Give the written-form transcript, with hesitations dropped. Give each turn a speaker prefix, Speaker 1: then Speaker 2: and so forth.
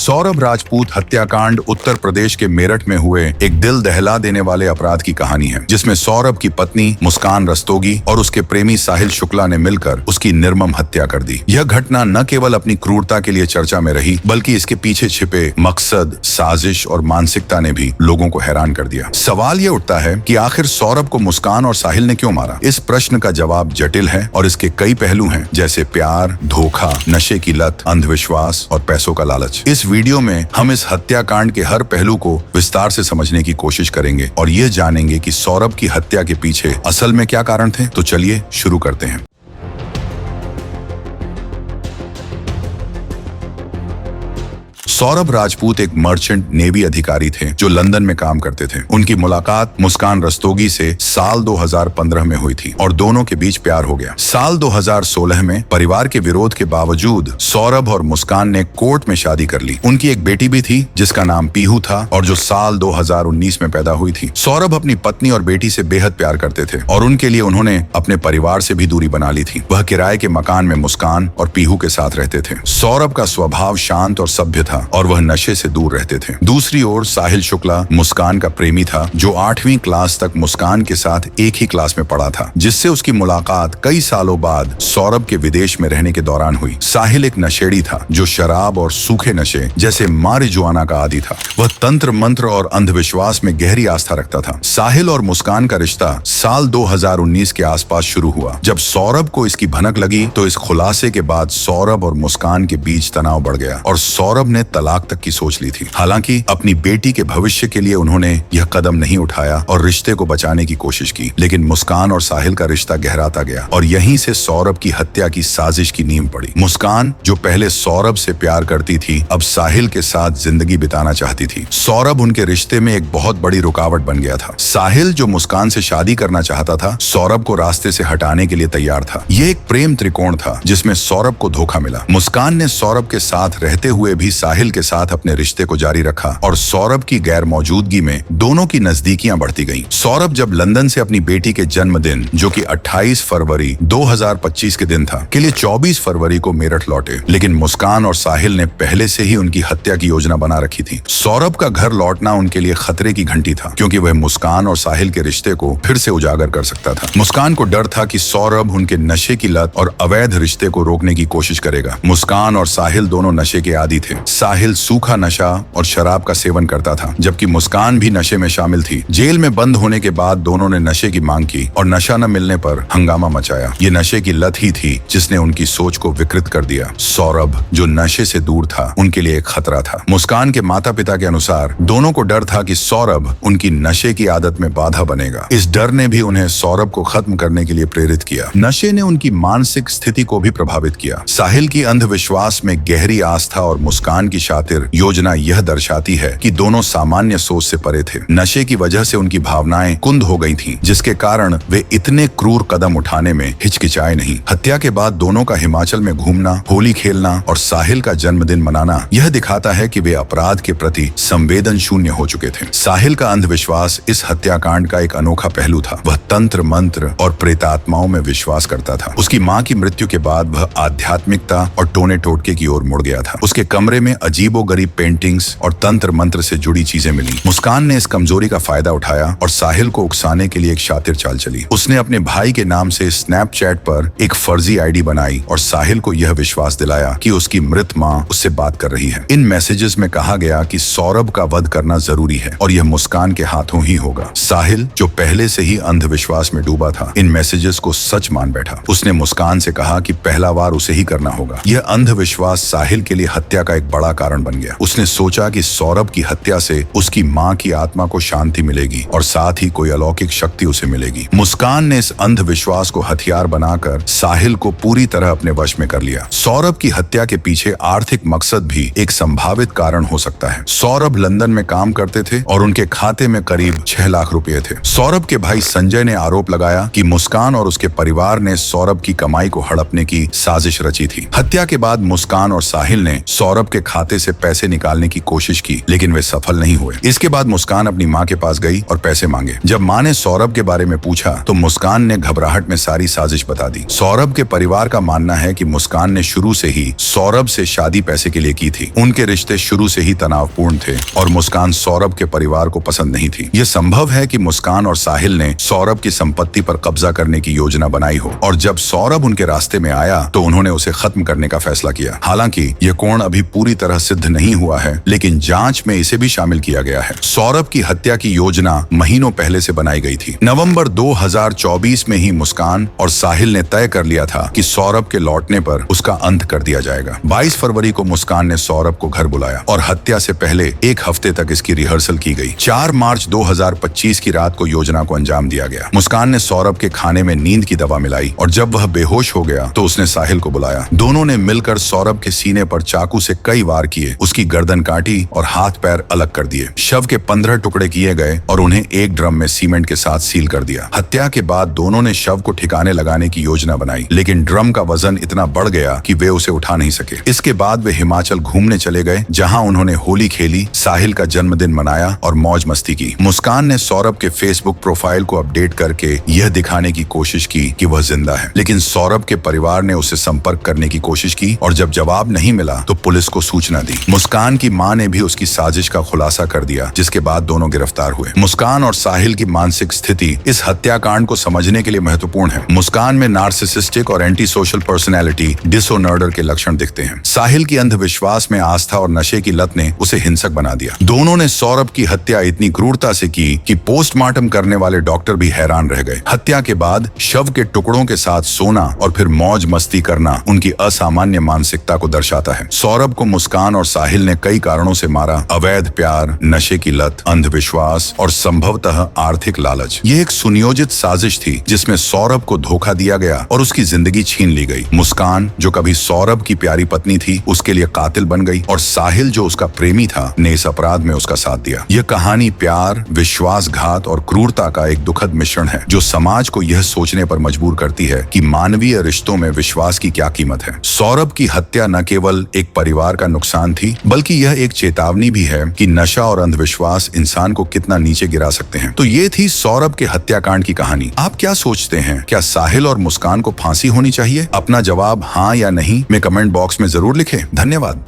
Speaker 1: सौरभ राजपूत हत्याकांड उत्तर प्रदेश के मेरठ में हुए एक दिल दहला देने वाले अपराध की कहानी है, जिसमें सौरभ की पत्नी मुस्कान रस्तोगी और उसके प्रेमी साहिल शुक्ला ने मिलकर उसकी निर्मम हत्या कर दी। यह घटना न केवल अपनी क्रूरता के लिए चर्चा में रही, बल्कि इसके पीछे छिपे मकसद, साजिश और मानसिकता ने भी लोगों को हैरान कर दिया। सवाल यह उठता है कि आखिर सौरभ को मुस्कान और साहिल ने क्यों मारा? इस प्रश्न का जवाब जटिल है और इसके कई पहलू हैं, जैसे प्यार, धोखा, नशे की लत, अंधविश्वास और पैसों का लालच। इस वीडियो में हम इस हत्याकांड के हर पहलू को विस्तार से समझने की कोशिश करेंगे और ये जानेंगे कि सौरभ की हत्या के पीछे असल में क्या कारण थे। तो चलिए शुरू करते हैं। सौरभ राजपूत एक मर्चेंट नेवी अधिकारी थे जो लंदन में काम करते थे। उनकी मुलाकात मुस्कान रस्तोगी से साल 2015 में हुई थी और दोनों के बीच प्यार हो गया। साल 2016 में परिवार के विरोध के बावजूद सौरभ और मुस्कान ने कोर्ट में शादी कर ली। उनकी एक बेटी भी थी जिसका नाम पीहू था और जो साल 2019 में पैदा हुई थी। सौरभ अपनी पत्नी और बेटी से बेहद प्यार करते थे और उनके लिए उन्होंने अपने परिवार से भी दूरी बना ली थी। वह किराए के मकान में मुस्कान और पीहू के साथ रहते थे। सौरभ का स्वभाव शांत और सभ्य था और वह नशे से दूर रहते थे। दूसरी ओर साहिल शुक्ला मुस्कान का प्रेमी था, जो 8वीं क्लास तक मुस्कान के साथ एक ही क्लास में पढ़ा था, जिससे उसकी मुलाकात कई सालों बाद सौरभ के विदेश में रहने के दौरान हुई। साहिल एक नशेड़ी था जो शराब और सूखे नशे जैसे मारिजुआना का आदी था। वह तंत्र मंत्र और अंधविश्वास में गहरी आस्था रखता था। साहिल और मुस्कान का रिश्ता साल 2019 के आसपास शुरू हुआ। जब सौरभ को इसकी भनक लगी तो इस खुलासे के बाद सौरभ और मुस्कान के बीच तनाव बढ़ गया और सौरभ ने तलाक तक की सोच ली थी। हालांकि अपनी बेटी के भविष्य के लिए उन्होंने यह कदम नहीं उठाया और रिश्ते को बचाने की कोशिश की, लेकिन मुस्कान और साहिल का रिश्ता गहराता गया और यहीं से सौरभ की हत्या की साजिश की नींव पड़ी। मुस्कान, जो पहले सौरभ से प्यार करती थी, अब साहिल के साथ जिंदगी बिताना चाहती थी। सौरभ उनके रिश्ते में एक बहुत बड़ी रुकावट बन गया था। साहिल, जो मुस्कान से शादी करना चाहता था, सौरभ को रास्ते से हटाने के लिए तैयार था। यह एक प्रेम त्रिकोण था जिसमें सौरभ को धोखा मिला। मुस्कान ने सौरभ के साथ रहते हुए भी साहिल के साथ अपने रिश्ते को जारी रखा और सौरभ की गैर मौजूदगी में दोनों की नजदीकियां बढ़ती गईं। सौरभ जब लंदन से अपनी बेटी के जन्मदिन, जो कि 28 फरवरी 2025 के दिन था, के लिए 24 फरवरी को मेरठ लौटे, लेकिन मुस्कान और साहिल ने पहले से ही उनकी हत्या की योजना बना रखी थी। सौरभ का घर लौटना उनके लिए खतरे की घंटी था, क्योंकि वह मुस्कान और साहिल के रिश्ते को फिर से उजागर कर सकता था। मुस्कान को डर था कि सौरभ उनके नशे की लत और अवैध रिश्ते को रोकने की कोशिश करेगा। मुस्कान और साहिल दोनों नशे के आदी थे। साहिल सूखा नशा और शराब का सेवन करता था, जबकि मुस्कान भी नशे में शामिल थी। जेल में बंद होने के बाद दोनों ने नशे की मांग की और नशा न मिलने पर हंगामा मचाया। ये नशे की लत ही थी जिसने उनकी सोच को विकृत कर दिया। सौरभ, जो नशे से दूर था, उनके लिए एक खतरा था। मुस्कान के माता पिता के अनुसार दोनों को डर था कि सौरभ उनकी नशे की आदत में बाधा बनेगा। इस डर ने भी उन्हें सौरभ को खत्म करने के लिए प्रेरित किया। नशे ने उनकी मानसिक स्थिति को भी प्रभावित किया। साहिल की अंधविश्वास में गहरी आस्था और मुस्कान की शातिर योजना यह दर्शाती है कि दोनों सामान्य सोच से परे थे। नशे की वजह से उनकी भावनाएं कुंद हो गई थीं, जिसके कारण वे इतने क्रूर कदम उठाने में हिचकिचाए नहीं। हत्या के बाद दोनों का हिमाचल में घूमना, होली खेलना और साहिल का जन्मदिन मनाना यह दिखाता है कि वे अपराध के प्रति संवेदन शून्य हो चुके थे। साहिल का अंधविश्वास इस हत्याकांड का एक अनोखा पहलू था। वह तंत्र मंत्र और प्रेतात्माओं में विश्वास करता था। उसकी माँ की मृत्यु के बाद वह आध्यात्मिकता और टोने टोटके की ओर मुड़ गया था। उसके कमरे में अजीबोगरीब पेंटिंग्स और तंत्र मंत्र से जुड़ी चीजें मिली। मुस्कान ने इस कमजोरी का फायदा उठाया और साहिल को उकसाने के लिए एक शातिर चाल चली। उसने अपने भाई के नाम से स्नैपचैट पर एक फर्जी आईडी बनाई और साहिल को यह विश्वास दिलाया कि उसकी मृत माँ उससे बात कर रही है। इन मैसेजेस में कहा गया कि सौरभ का वध करना जरूरी है और यह मुस्कान के हाथों ही होगा। साहिल, जो पहले से ही अंधविश्वास में डूबा था, इन मैसेजेस को सच मान बैठा। उसने मुस्कान से कहा कि पहला वार उसे ही करना होगा। यह अंधविश्वास साहिल के लिए हत्या का एक बड़ा कारण बन गया। उसने सोचा कि सौरभ की हत्या से उसकी माँ की आत्मा को शांति मिलेगी और साथ ही कोई अलौकिक शक्ति उसे मिलेगी। मुस्कान ने इस अंधविश्वास को हथियार बनाकर साहिल को पूरी तरह अपने वश में कर लिया। सौरभ की हत्या के पीछे आर्थिक मकसद भी एक संभावित कारण हो सकता है। सौरभ लंदन में काम करते थे और उनके खाते में करीब 6 लाख रुपए थे। सौरभ के भाई संजय ने आरोप लगाया कि मुस्कान और उसके परिवार ने सौरभ की कमाई को हड़पने की साजिश रची थी। हत्या के बाद मुस्कान और साहिल ने सौरभ के खाते खाते से पैसे निकालने की कोशिश की, लेकिन वे सफल नहीं हुए। इसके बाद मुस्कान अपनी माँ के पास गई और पैसे मांगे। जब माँ ने सौरभ के बारे में पूछा तो मुस्कान ने घबराहट में सारी साजिश बता दी। सौरभ के परिवार का मानना है कि मुस्कान ने शुरू से ही सौरभ से शादी पैसे के लिए की थी। उनके रिश्ते शुरू से ही तनावपूर्ण थे और मुस्कान सौरभ के परिवार को पसंद नहीं थी। यह संभव है कि मुस्कान और साहिल ने सौरभ की संपत्ति पर कब्जा करने की योजना बनाई हो और जब सौरभ उनके रास्ते में आया तो उन्होंने उसे खत्म करने का फैसला किया। हालांकि यह कोण अभी पूरी तरह सिद्ध नहीं हुआ है, लेकिन जांच में इसे भी शामिल किया गया है। सौरभ की हत्या की योजना महीनों पहले से बनाई गई थी। नवंबर 2024 में ही मुस्कान और साहिल ने तय कर लिया था कि सौरभ के लौटने पर उसका अंत कर दिया जाएगा। 22 फरवरी को मुस्कान ने सौरभ को घर बुलाया और हत्या से पहले एक हफ्ते तक इसकी रिहर्सल की गई। 4 मार्च 2025 की रात को योजना को अंजाम दिया गया। मुस्कान ने सौरभ के खाने में नींद की दवा मिलाई और जब वह बेहोश हो गया तो उसने साहिल को बुलाया। दोनों ने मिलकर सौरभ के सीने पर चाकू से कई वार किए, उसकी गर्दन काटी और हाथ पैर अलग कर दिए। शव के 15 टुकड़े किए गए और उन्हें एक ड्रम में सीमेंट के साथ सील कर दिया। हत्या के बाद दोनों ने शव को ठिकाने लगाने की योजना बनाई, लेकिन ड्रम का वजन इतना बढ़ गया कि वे उसे उठा नहीं सके। इसके बाद वे हिमाचल घूमने चले गए, जहां उन्होंने होली खेली, साहिल का जन्मदिन मनाया और मौज मस्ती की। मुस्कान ने सौरभ के फेसबुक प्रोफाइल को अपडेट करके यह दिखाने की कोशिश की कि वह जिंदा है, लेकिन सौरभ के परिवार ने उससे संपर्क करने की कोशिश की और जब जवाब नहीं मिला तो पुलिस को सूचना दी। मुस्कान की मां ने भी उसकी साजिश का खुलासा कर दिया, जिसके बाद दोनों गिरफ्तार हुए। मुस्कान और साहिल की मानसिक स्थिति इस हत्याकांड को समझने के लिए महत्वपूर्ण है। मुस्कान में नार्सिसिस्टिक और एंटी सोशल पर्सनैलिटी डिसऑर्डर के लक्षण दिखते हैं। साहिल की अंधविश्वास में आस्था और नशे की लत ने उसे हिंसक बना दिया। दोनों ने सौरभ की हत्या इतनी क्रूरता से की कि पोस्टमार्टम करने वाले डॉक्टर भी हैरान रह गए। हत्या के बाद शव के टुकड़ों के साथ सोना और फिर मौज मस्ती करना उनकी असामान्य मानसिकता को दर्शाता है। सौरभ को मुस्कान और साहिल ने कई कारणों से मारा: अवैध प्यार, नशे की लत, अंधविश्वास और संभवतः आर्थिक लालच। ये एक सुनियोजित साजिश थी जिसमें सौरभ को धोखा दिया गया और उसकी जिंदगी छीन ली गई। मुस्कान, जो कभी सौरभ की प्यारी पत्नी थी, उसके लिए कातिल बन गई और साहिल, जो उसका प्रेमी था, ने इस अपराध में उसका साथ दिया। यह कहानी प्यार, विश्वासघात और क्रूरता का एक दुखद मिश्रण है जो समाज को यह सोचने पर मजबूर करती है कि मानवीय रिश्तों में विश्वास की क्या कीमत है। सौरभ की हत्या न केवल एक परिवार का नुकसान थी, बल्कि यह एक चेतावनी भी है कि नशा और अंधविश्वास इंसान को कितना नीचे गिरा सकते हैं। तो ये थी सौरभ के हत्याकांड की कहानी। आप क्या सोचते हैं? क्या साहिल और मुस्कान को फांसी होनी चाहिए? अपना जवाब हाँ या नहीं में कमेंट बॉक्स में जरूर लिखें। धन्यवाद।